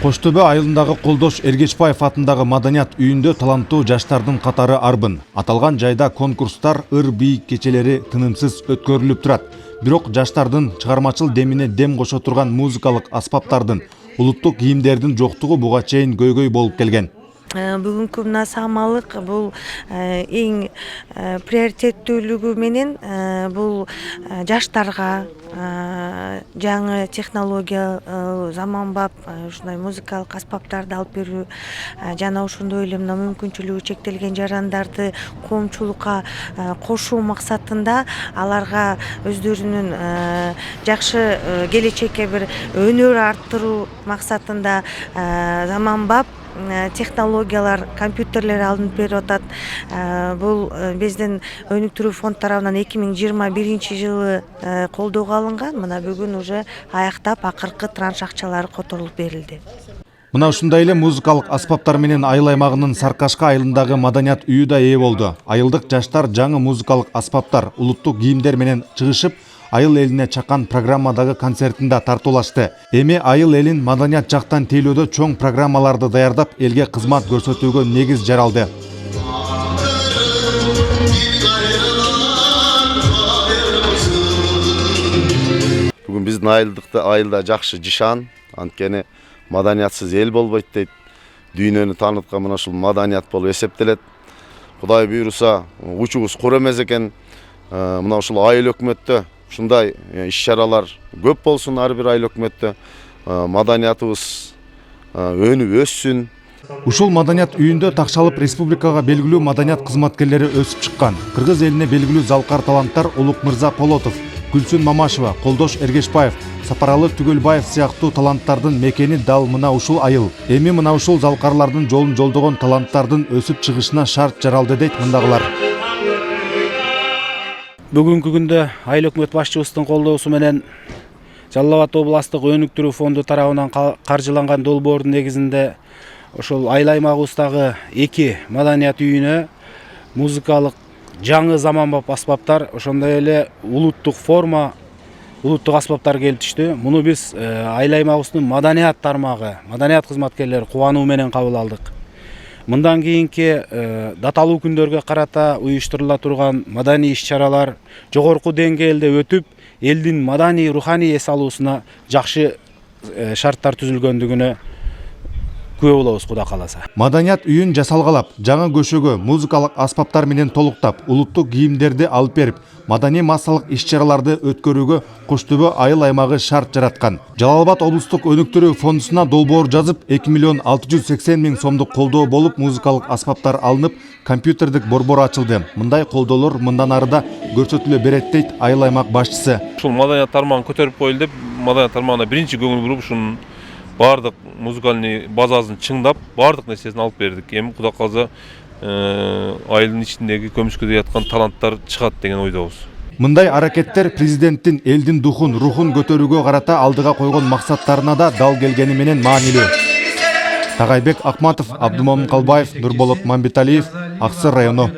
Коштөбө айылындагы Колдош Эргечбаев атындагы маданият үйүндө таланттуу жаштардын катары арбын. Аталган жайда конкурстар, ыр-бийик кечелери тынымсыз өткөрүлүп турат. Бирок жаштардын чыгармачыл демине дем кошо турган музыкалык аспаптардын, улуттук кийимдердин жоктугу буга чейин көйгөй болуп келген. Бүгүнкү мына самалык бул эң приоритеттүүлүгү менен бул жаштарга жаңы технология, заманбап ушундай музыкалык аспаптарды алып берүү жана ошондой эле мына мүмкүнчүлүгү чектелген жарандарды коомчулукка кошуу максатында аларга өздөрүнүн жакшы келечекке бир өнөр арттыруу максатында заманбап технологиялар, компьютерлер алынып берип атат. Бул биздин өнүктүрүү фонд тарабынан 2021 жылы колдоого алынган. Мына бүгүн уже аяктап акыркы транш акчалары которулуп берилди. Мына ушундай эле музыкалык аспаптар менен айыл аймагынын Саркашка айылындагы маданият үйү да ээ болду. Айылдык жаштар жаңы музыкалык аспаптар, улуттук кийимдер менен чыгышып, айыл элине чаккан программадагы концертинде тартуулашты. Эми айыл элин маданият жактан тейлөөдө чоң программаларды даярдап, элге кызмат көрсөтүүгө негиз жаралды. Бүгүн биздин айылда жакшы жишан, анткени маданиятсыз эл болбойт дейт. Дүйнөнү тааныткан мына ушул маданият болуп эсептелет. Кудай буйруса, учубуз кур эмес экен. Мына ушул айыл өкмөттө ушундай иш-чаралар көп болсун, ар бир айыл өкмөттө маданиятыбыз өнүп өссүн. Ушул маданият үйүндө такшалып республикага белгилүү маданият кызматкерлери өсүп чыккан. Кыргыз элине белгилүү залкар таланттар Улукмырза Полотов, Гүлсүн Мамашева, Колдош Эргечбаев, Сапаралы Түгөлбаев сыяктуу таланттардын мекени дал мына ушул айыл. Эми мына ушул залкарлардын жолун жолдогон таланттардын өсүп чыгышына шарт жаралды дейт мындагылар. Бүгүнкү күндө айыл өкмөт башчыбыздын колдоосу менен Жалал Абад областык өнүктүрүү фонду тарабынан каржыланган долбоордун негизинде ошол айыл аймагыбыздагы 2 маданият үйүнө музыкалык жаңы заманбап аспаптар, ошондой эле улуттук форма, улуттук аспаптар келип түштү. Муну биз айыл аймагыбыздын маданият тармагы, маданият кызматкерлери кубануу менен кабыл алдык. Мындан кийинки даталуу күндөргө карата уюштурула турган маданий иш-чаралар жогорку деңгээлде өтүп, элдин маданий руханий эс алуусуна жакшы шарттар түзүлгөндүгүнө күбө болобуз, Кудай кааласа. Маданият үйүн жасалгалап, жаңы көшөгө музыкалык аспаптар менен толуктап, улуттук кийимдерди алып берип, маданий массалык иш-чараларды өткөрүүгө Коштөбө айыл аймагы шарт жараткан. Жалал Абад облустук өнүктүрүү фондусуна долбоор жазып, 2 миллион 680 миң сомдук колдоо болуп, музыкалык аспаптар алынып, компьютердик борбор ачылды. Мындай колдоолор мындан арыда көрсөтүлө берет дейт айыл аймак башчысы. Ушул маданият тармагын көтөрүп коелу деп, маданият тармагына биринчи көңүл буруп, ушунун бардык музыкальный базасын чыңдап, бардык нерсесин алып бердик. Эми Кудай кааласа айылдын ичиндеги көмүскөдө яткан таланттар чыгат деген ойдобуз. Мындай аракеттер президенттин элдин духун, рухун көтөрүүгө карата алдыга койгон максаттарына да дал келгени менен маанилүү. Тагайбек Акматов, Абдумомун Калбаев, Нурболот Мамбеталиев, Аксыр району.